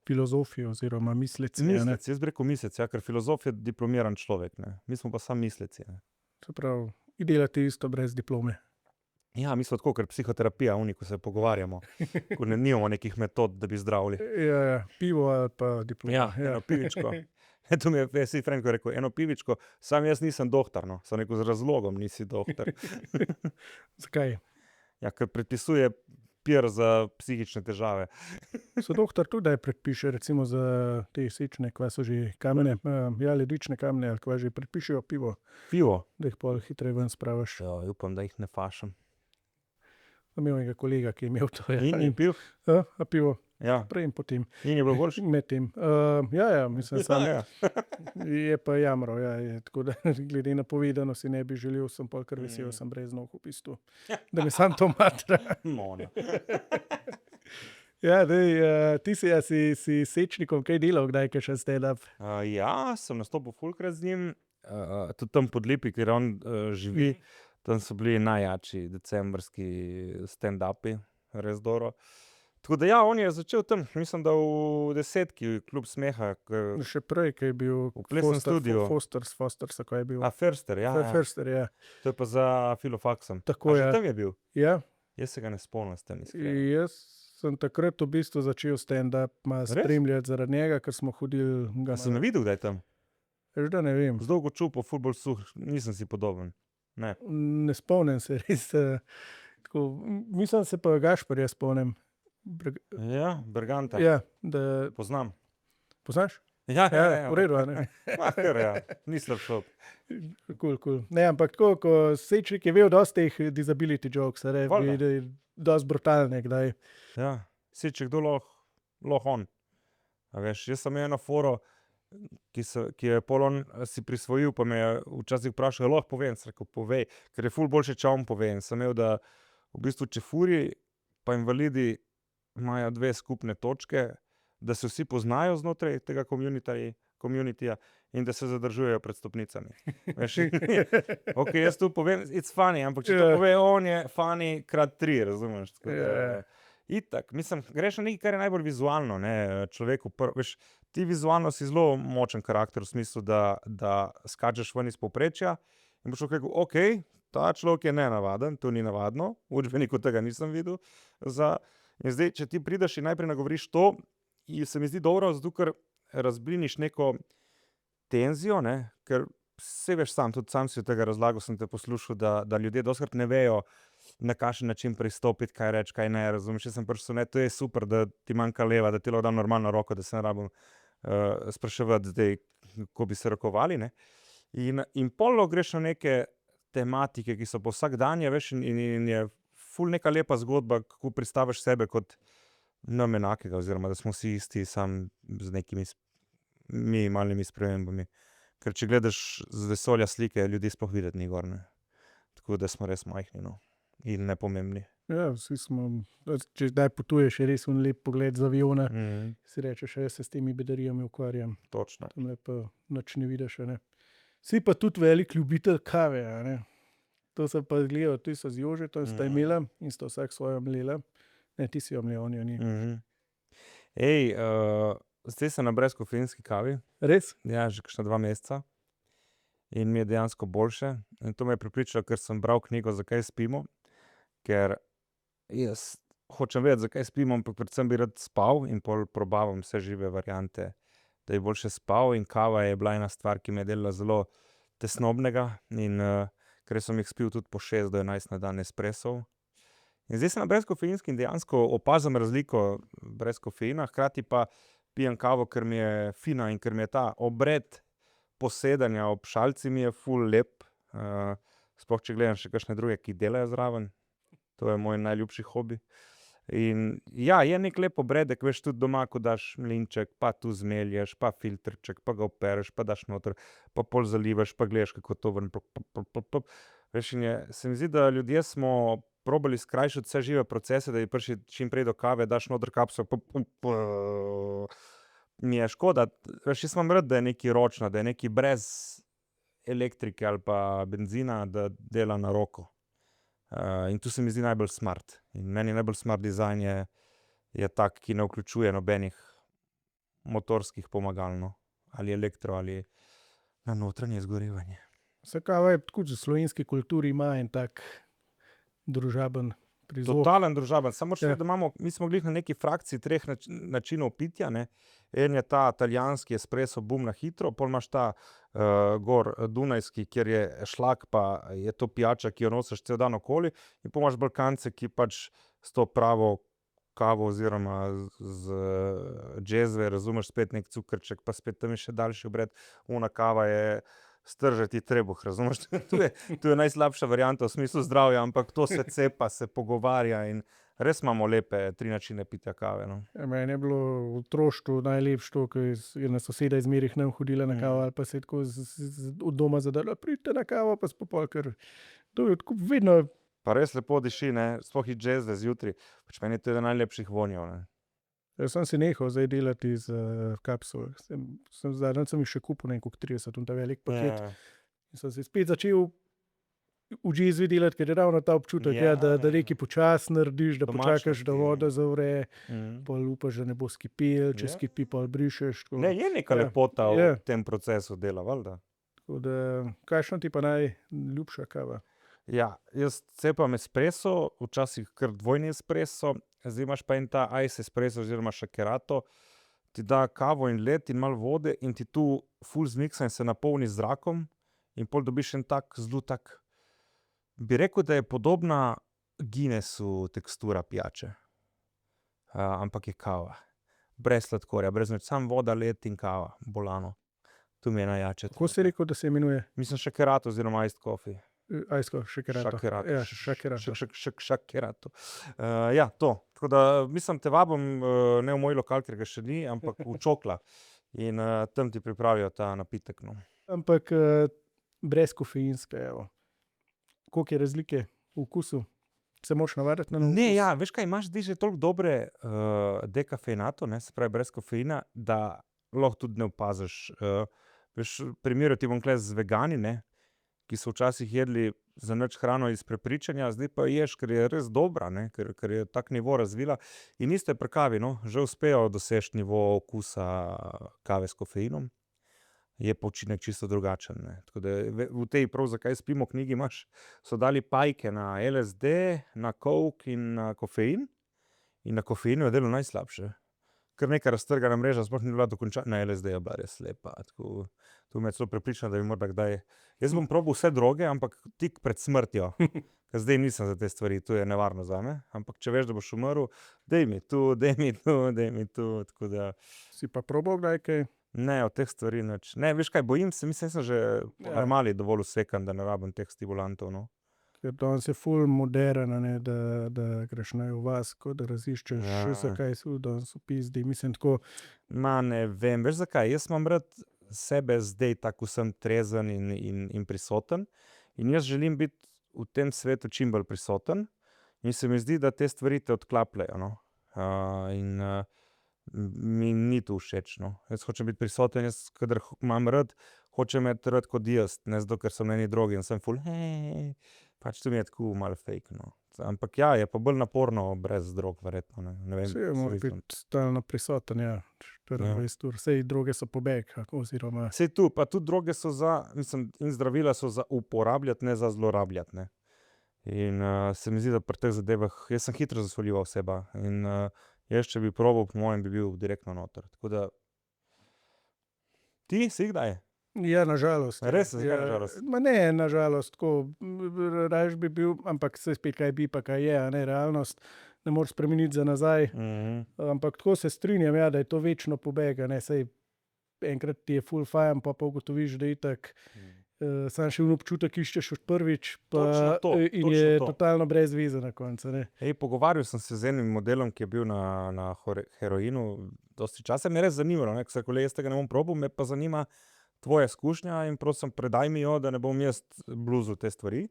filozofi oziroma misleci. Misleci, jaz bi rekel misleci, ja, ker filozof je diplomiran človek, ne. Mi smo pa samo misleci, ne. Se pravi, vi delate isto brez diplome. Ja, mi smo tako, ker psihoterapija, ko se pogovarjamo, ko nimamo nekih metod, da bi zdravili. Ja, pivo ali pa diploma. Ja, eno pivičko. To mi je si Frenko rekel, eno pivičko, sam jaz nisem doktor, no. Sem rekel, z razlogom nisi doktor. Zakaj? Ja, ker predpisuje pir za psihične težave. So doktor tudi predpiše, recimo za te sečne, kva so že kamne, ledvične kamne, ali kva že predpišejo pivo. Pivo? Da jih pol hitreje ven spravaš. Ja, upam, da jih ne fašam. Imel enega kolega, ki je imel to. In pil? A pivo. Ja. Prej in potem. In je bilo boljše? Med tem. Ja, mislim, sam. Ja. Je pa jamro, ja. Tako da glede na povedano si ne bi želel, sem pol kar vesel, sem brez nog v bistvu. Da me sam to matra. Mona. Ja, ti si sečnikom kaj delal, kdaj kaj še stand-up? Ja, sem nastopil fulkrat z njim, tudi tam pod Lipi, kjer on živi. Tam so bili najjači decembrski stand-upi, res dobro. Tako da ja, on je začel tam, mislim, da v 10 Klub smeha. Še prej, ki je bil v plesnem studiu. Fostersa, ko je bil. Ferster, ja. Forster, ja. To je pa za Filofaksom. Tako A že je. tam je bil? Ja, Jaz se ga ne spomnim s tem iskreno. jaz sem takrat v bistvu začel stand-up malo Res? spremljati zaradi njega, ker smo hodili ga A sem videl, da je tam? Že da ne vem. Z dolgo čupo, ful bolj suh, nisem si podoben. Ne. Ne spomnim se res. Tako, mislim se pa Gašparja spomnim. Ja, Berganta. Ja, da Poznam. poznaš? Ja, Ja, v redu, a ne. Kar, ja. Ni slab šok. Cool. Ne, ampak tako, ko Sečnik je vel dosti teh disability jokes, Valjda. da je dosti brutalne, kdaj. Ja, Seček, kdo lahko on. A veš, jaz sem imel eno foro, ki je pol on si prisvojil, pa me je včasih vprašal, lahko povem, sem rekel, povej, ker je ful boljše, če on povem. Sem imel, da v bistvu čefurji pa invalidi imajo dve skupne točke, da se vsi poznajo znotraj tega communityja in da se zadržujejo pred stopnicami. Veš, ok, jaz tu povem, it's funny, ampak če to Ja. pove on, je funny krat 3, razumeš? Tako da, Ja. Itak, mislim, greš na nekaj, kar je najbolj vizualno, ne, človeku, veš, ti vizualno si zelo močen karakter v smislu, da skačeš ven iz povprečja in boš rekel, ok, ta človek je nenavaden, to ni navadno, v učbeniku tega nisem videl. In zdaj, če ti prideš in najprej nagovoriš to, in se mi zdi dobro, zato ker razbliniš neko tenzijo, ne, ker se veš sam, tudi sam si od tega razlagal, sem te poslušal, da ljudje dostikrat ne vejo, na kakšen način pristopiti, kaj reči, kaj ne, razumeš, jaz sem prišel, ne, to je super, da ti manjka leva, da ti lahko dam normalno roko, da se ne rabim spraševati zdaj, kako bi se rokovali, ne. In pol greš na neke tematike, ki so pa vsakdanje, veš, in je ful neka lepa zgodba, kako predstaviš sebe kot nam enakega, oziroma da smo vsi isti, sam z nekimi minimalnimi spremembami. Ker če gledaš z vesolja slike, ljudi sploh videti ni gor, ne. Tako da smo res majhni, no. In nepomembni. Ja, vsi smo, če zdaj potuješ, je res un lep pogled z aviona, si rečeš, jaz se s temi bedarijami ukvarjam. Točno. Tamle pa nič ne vidiš, a ne. Si pa tudi velik ljubitelj kave, a ne. To sem pa gledal, ti so z Jožetom, sta imela in sta vsak svojo mlela. Ne, ti si jo mlel, on jo ni. Ej, zdaj sem na brezkofeinski kavi. Res? Ja, že kakšna 2 meseca. In mi je dejansko boljše. In to me je prepričalo, ker sem bral knjigo Zakaj spimo. Ker jaz hočem vedeti, zakaj spimo, ampak predvsem bi rad spal in pol probavam vse žive variante, da bi boljše spal. In kava je bila ena stvar, ki me je delala zelo tesnobnega. In ker sem jih spil tudi po 6 do 11 na dan espresov. In zdaj sem na brezkofeinski in dejansko opazim razliko brez kofeina, hkrati pa pijem kavo, ker mi je fina in ker mi je ta obred posedanja ob šalici mi je ful lep. Sploh če gledam še kakšne druge, ki delajo zraven. To je moj najljubši hobi. In ja, je nek lep obredek, veš, tudi doma, ko daš mlinček, pa tu zmelješ, pa filtrček, pa ga opereš, pa daš noter, pa pol zalivaš, pa gledaš, kako to ven. Veš, in se mi zdi, da ljudje smo probali skrajšati vse žive procese, da bi prišli čim prej do kave, daš noter kapsulo, mi je škoda. Veš, jaz imam rad, da je nekaj ročno, da je nekaj brez elektrike ali pa benzina, da dela na roko. In tu se mi zdi najbolj smart. In meni najbolj smart dizajn je tak, ki ne vključuje nobenih motorskih pomagal, no. Ali elektro ali na notranje izgorevanje. Vse kava je tako, že v slovenski kulturi ima en tak družaben prizvok. Totalen družaben, samo še, Ja. da imamo, mi smo glih na neki frakciji 3 načinov pitja, ne. En je ta italijanski espresso bum na hitro, pol imaš ta gor dunajski, kjer je šlak, pa je to pijača, ki jo nosiš cel dan okoli, in pol imaš balkance, ki pač s to pravo kavo oziroma z džezve, razumeš, spet nek cukrček, pa spet tam je še daljši obred, ona kava je stržeti trebuh, razumeš, to je najslabša varianta v smislu zdravja, ampak to se cepa, se pogovarja in res imamo lepe 3 načine pitja kave, no. Ja, meni je bilo v otroštvu najlepše to, ko je na soseda iz Mirih nam hodila na kavo ali pa se je tako od doma zadala, pridite na kavo, pa smo pol kar, to je tako vedno. Pa res lepo diši, ne, sploh iz džezve zjutraj, pač meni je to eden najlepših vonjev, ne. Jaz sem si nehal zdaj delati iz kapsul. Zadnjič sem jih še kupil, ne vem, koliko 30, ta velik paket. In sem si spet začel v džezvi delati, ker je ravno ta občutek, Ja, da nekaj počasi narediš, da počakaš, da Domačnosti. voda zavre, Mhm. pol upaš, da ne bo skipel, če Ja. skipi, pol brišeš. Ne, je neka Ja, lepota je. v tem procesu dela, valjda. Tako da, kakšna ti pa najljubša kava? Ja, jaz cepam espresso, včasih kar dvojni espresso, zdaj imaš pa en ta ice espresso oziroma shakerato, ti da kavo in led in malo vode in ti tu ful zmiksa in se napolni z zrakom in pol dobiš en tak zelo tak, bi rekel, da je podobna Guinnessu tekstura pijače. Ampak je kava. Brez sladkorja, brez nič, samo voda, led in kava, bolano. Tu mi je najjače. Kako si rekel, da se imenuje? Mislim shakerato oziroma iced coffee. Ajsko, šekerato. Šakerato. Ja, šekerato. Šakerato. Ja, to. Tako da mislim, te vabim, ne v moj lokal, ker ga še ni, ampak v Čokla. In tam ti pripravijo ta napitek. No. Ampak brez kofeinske, evo. Koliko je razlike v okusu? Se moraš navaditi na nov Ne, okus? ja, veš kaj, imaš zdaj že toliko dobre dekafeinato, ne, se pravi brez kofeina, da lahko tudi ne opaziš. Veš, primerjal ti bom tule z vegani, ne, ki so včasih jedli za nič hrano iz prepričanja, zdaj pa ješ, ker je res dobra, ne, ker je tak nivo razvila. In isto je pri kavi, no, že uspejo doseči nivo okusa kave s kofeinom. Je pa učinek čisto drugačen. Ne. Tako da v tej prav zakaj spimo knjigi imaš, so dali pajke na LSD, na coke in na kofein. In na kofeinu je delo najslabše. Kar neka raztrgana mreža, sploh ni bila dokončana, na LSD je bila res lepa. Tako, tu me je celo prepričano, da bi morda kdaj. Jaz bom probal vse droge, ampak tik pred smrtjo. Ker zdaj nisem za te stvari, to je nevarno zame. Ampak če veš, da boš umrl, daj mi tu, daj mi tu, daj mi tu. Tako da Si pa probal kdaj kaj? ne, od teh stvari nič. Ne, veš kaj, bojim se, mislim, sem že po normali dovolj usekan, da ne rabim teh stimulantov, no. Ker danes je ful modern, a ne, da greš na vas, da raziščeš, Ja. zakaj si danes v pizdi. Mislim tako, Ma ne vem, veš zakaj? Jaz imam rad sebe zdaj tako vsem trezen in prisoten. In jaz želim biti v tem svetu čim bolj prisoten. In se mi zdi, da te stvari te odklapljajo, no. In mi ni to všeč, no. Jaz hočem biti prisoten, jaz kadar imam rad, hočem imeti rad kot jaz, ne zato, ker sem na eni drogi in sem ful, pač to mi je tako malo fake, no. Ampak ja, je pa bolj naporno brez drog, verjetno, ne. Ne vem, vse moraš mislim. biti stalno prisoten, ja. 24 ur, sej droge so pobeg, oziroma Saj tu, pa tudi droge so za, mislim, in zdravila so za uporabljati, ne za zlorabljati, ne. In se mi zdi, da pri teh zadevah, jaz sem hitro zasvoljiva oseba in jaz, če bi probal, po mojem, bi bil direktno noter. Tako da, ti si kdaj? ja, na žalost. Res, zakaj ja, na žalost? Ma ne, na žalost, tako, rajš bi bil, ampak se spet kaj bi, pa kaj je, a ne, realnost ne moreš spremeniti za nazaj. Ampak tako se strinjam, ja, da je to večno pobeg, a ne, sej enkrat ti je ful fajn, pa ugotoviš, da itak samo še občutek iščeš od prvič, pa Točno to, in točno je to. totalno brez veze na koncu, ne. Pogovarjal sem se z enim modelom, ki je bil na heroinu dosti časa. Me je res zanimalo, ne, ko sem rekel, jaz tega ne bom probal, me pa zanima tvoja izkušnja in prosim, predaj mi jo, da ne bom jaz bluzil te stvari.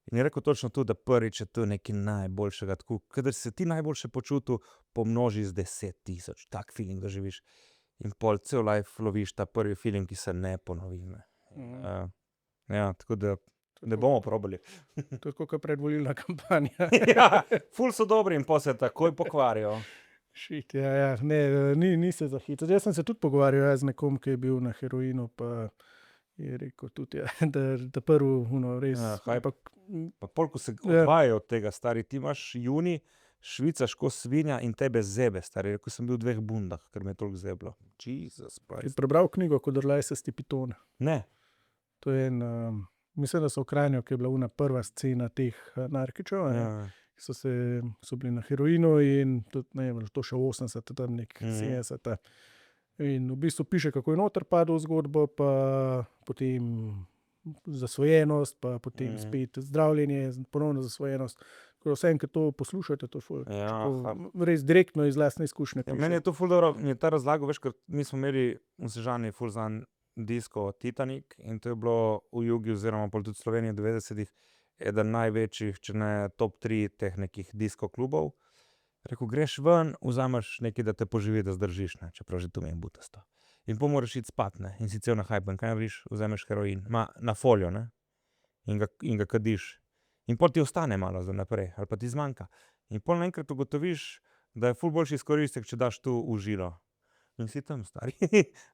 In je rekel točno to, da prvič je to nekaj najboljšega, tako, kadar se ti najboljše počutil, pomnoži z 10.000, tak feeling doživiš. In pol cel life loviš ta prvi feeling, ki se ne ponovi, ne. Ja, tako da ne bomo probali. To je tako kot predvolilna kampanja. Ja, ful so dobri in pol se takoj pokvarijo. Shit, ja, ne, ni se za hitro. Jaz sem se tudi pogovarjal z nekom, ki je bil na heroinu, pa je rekel tudi, ja, da prvo, res. Ja, ampak, Pa pol, ko se Ja. odvajajo od tega, stari, ti imaš junij, švicaš ko svinja in tebe zebe, stari. Rekel sem bil v 2 bundah, ker me je toliko zeblo. Jesus si Christ. prebral knjigo Kodrlajsasti piton. Ne. To je en, mislim, da so v Kranju, ki je bila ona prva scena teh narkičev, a ne, Ja. ki so bili na heroinu in tudi, ne vem, to še 80, tam nek 70. In v bistvu piše, kako je noter padel v zgodbo, pa potem zasvojenost, pa potem spet zdravljenje, ponovno zasvojenost. Tako da vsem, ki to poslušate, to je ful, Ja, tako res direktno iz lastne izkušnje. Ja, piše. meni je to ful dobro, mi je ta razlagal, veš, ker mi smo imeli v Sežani ful znan disko Titanic in to je bilo v Jugi oziroma pol tudi v Sloveniji v 90-ih eden največjih, če ne top 3 teh nekih disko klubov. Rekel, greš ven, vzameš nekaj, da te poživi, da zdržiš, ne, čeprav že to mi je butasto. In pol moraš iti spat, ne, in si cel nahajpen, kaj narediš, vzameš heroin, na folijo, ne. in ga kadiš. In pol ti ostane malo za naprej, ali pa ti zmanjka. In pol naenkrat ugotoviš, da je ful boljši izkoristek, če daš tu v žilo. In si tam, stari.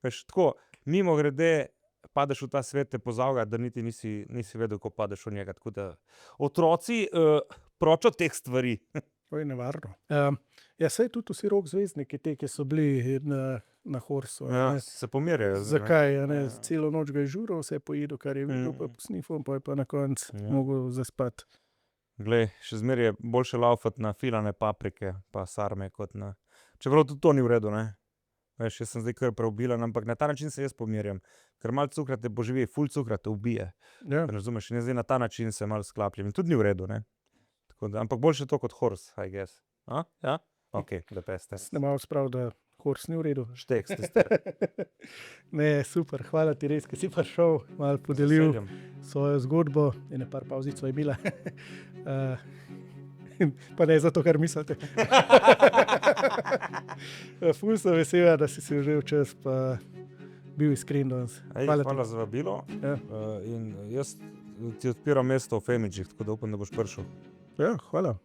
Veš, tako, mimo grede padeš v ta svet, te pozavlja, da niti nisi vedel, ko padeš v njega. Tako da otroci, proč od teh stvari. To je nevarno. Ja, saj tudi vsi rock zvezdniki, te, ki so bili na Horsu. Ja, se pomirjajo. Zakaj? Celo noč ga je žural, vse je pojedel, kar je videl, pa posnifal, pa je pa na koncu mogel zaspati. Glej, še zmeraj je boljše laufati na filane paprike pa sarme kot na... Čeprav tudi to ni v redu, ne? Veš, jaz sem zdaj kar preobilan, ampak na ta način se jaz pomirjam. Ker malo cukra te poživi, ful cukra te ubije. Ja. Razumeš, in jaz zdaj na ta način se malo sklapljam. In tudi ni v redu, ne? Tako da, ampak boljše to kot horse, I guess. A? Ja? Ok, the best. Ne malo sprav, da Hors ni v redu. Štek, ste. Ne, super, hvala ti res, ki si prišel, malo podelil svojo zgodbo. Ene par pavzic sva imela. Pa ne zato, kar mislite. Ful sem vesela, da si vzel čas, pa bil iskren danes. Hvala za vabilo. Ja. In jaz ti odpiram mesto v Femičih, tako da upam, da boš prišel. Ja, hvala.